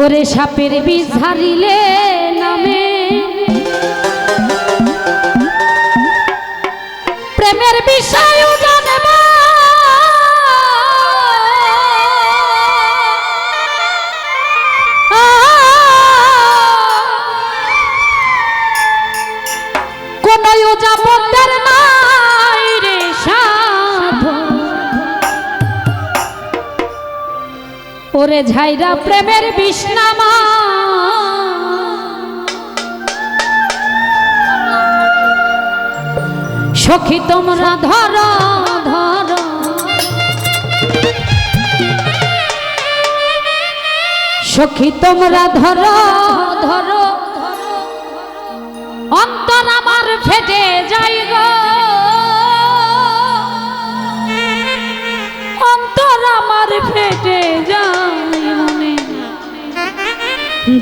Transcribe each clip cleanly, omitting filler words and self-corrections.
ওরে সাপের বিষ ঝারিলে নামে প্রেমের বিষয় জানবা কোন যাবতের নাই রে সাধু ওরে ঝাইরা প্রেমের বিষ্ণামা সখী তোমরা ধরো ধরো সখী তোমরা ধরো ধরো অন্তর আমার ফেটে যাই গো অন্তর আমার ফেটে যায় মনে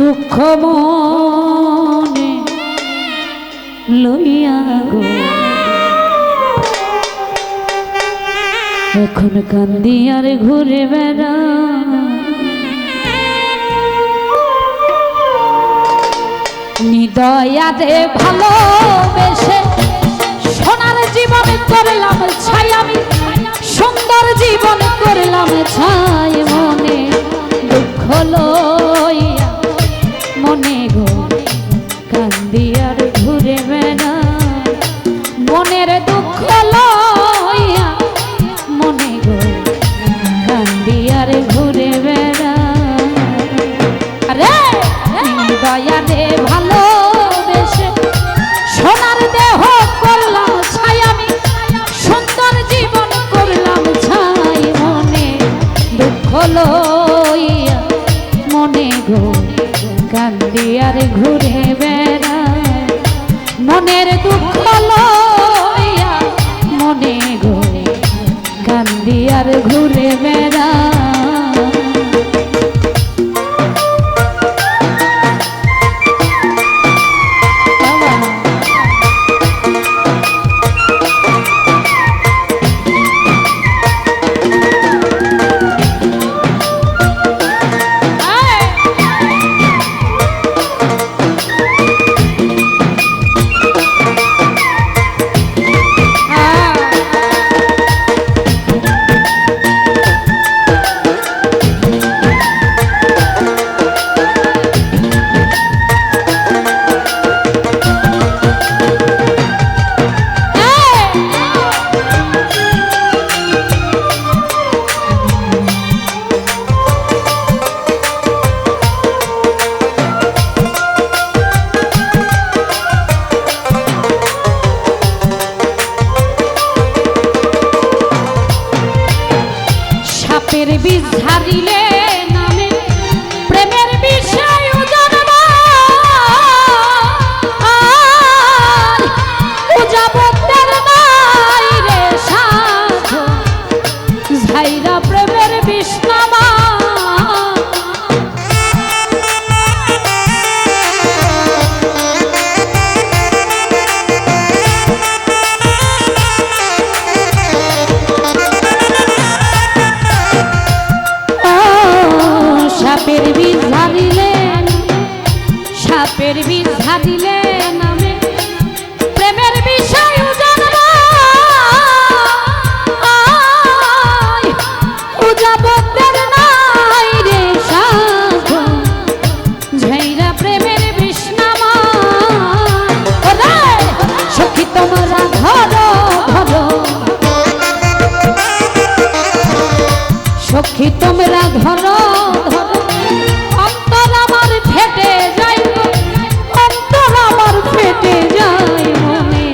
দুঃখ মনে লইয়া গো এখন কান্দি আর ঘুরে বেড়া নিদয়াতে ভালোবেসে সোনার জীবন করলাম ছাই আমি সুন্দর জীবন করলাম ছাই মনে দুঃখ লইয়া মনে গো কান্দি আর ঘুরে বেড়া মনের দুঃখ লইয়া মনে গো কান্দি আর ঘুরে বেড়া আরে দয়া দে ভালোবেসে সোনার দেহ করলাম ছাই আমি সুন্দর জীবন করলাম ছাই মনে দুঃখ লইয়া মনে গো কান্দি আর ঘুরে বেড়া মনের দুঃখ লইয়া মনে গো কান্দি আর ঘুরে বেড়া সাপের বিষ ঝারিলে নামে প্রেমের বিষয় জানবা ও যাবতের নাই রে সাধু ঝাইরা প্রেমের বিষ্ণামা সাপের বিষ ঝারিলে সাপের বিষ ঝারিলে নামে প্রেমের বিষয় জানবা ও যাবতের নাই রে সাধু ঝাইরা প্রেমের বিষ্ণামা ওরে সখী তোমরা ধরো ধরো সখী তোমরা ধরো অন্তর আমার ফেটে যায় অন্তর আমার ফেটে যায় মনে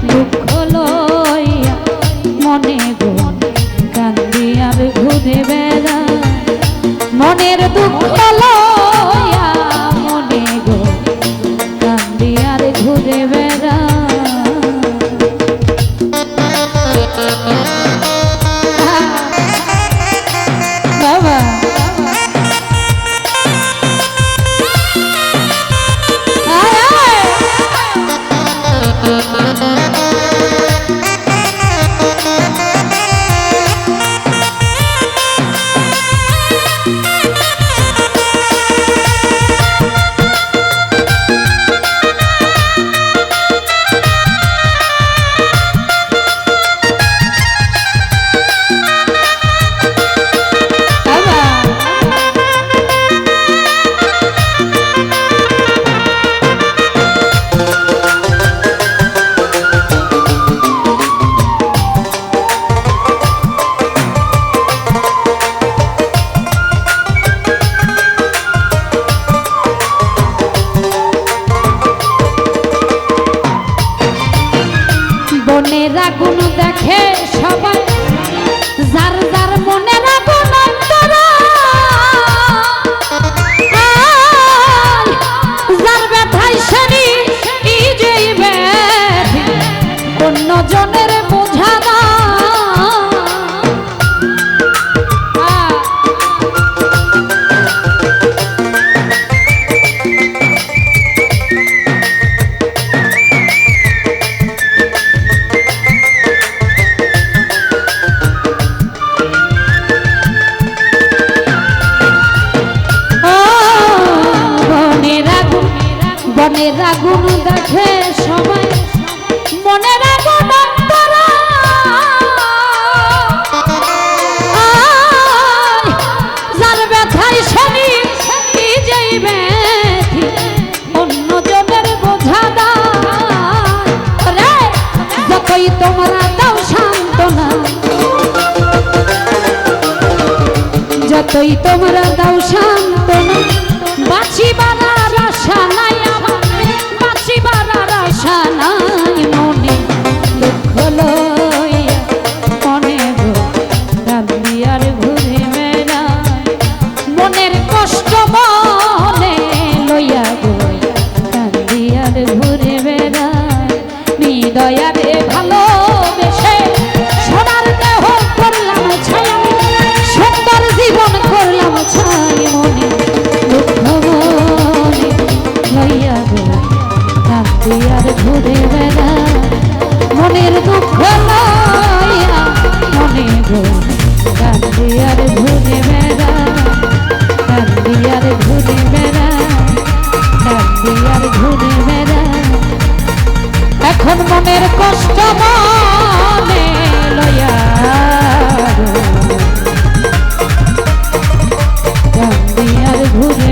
দুঃখ লইয়া মনে গো কান্দি আর ঘুরে বেড়া মনের দুঃখ লইয়া মনে গো কান্দি আর ঘুরে বেড়া বাবা মনের আগুন দেখে সবাই, যার যার মনের আগুন অন্তরা, যার ব্যথায় শনি যেই ব্যাধি অন্য জনের বোঝা না। মনের আগুন দেখে সবাই, মনের আগুন অন্তরা, যার ব্যথায় শনি যেই ব্যাধি অন্য জনের বোঝা দায়। যতই তোমরা দাও সান্ত্বনা, যতই তোমরা দাও সান্ত্বনা, বাঁচিবার আর আশা নাই আমার, বাঁচিবার আর আশা নাই। মনে দুঃখ লইয়া মনে গো কান্দি আর ঘুরে বেড়াই, মনের কষ্ট মনে লইয়া গো কান্দি আর ঘুরে বেড়াই। হৃদয়ারে ভালোবেসে সোনার দেহ করলাম ছায়া, সুন্দর জীবন করলাম ছাই। মনে দুঃখ মনে লইয়া গো কান্দি আর ঘুরে বেড়াই, মনের দুঃখ লইয়া মনে গো কান্দি আর ঘুরে বেড়াই, কান্দি আর ঘুরে বেড়াই, কান্দি আর ঘুরে বেড়াই। এখন মনের কষ্ট মনে লইয়া গো কান্দি আর ঘুরে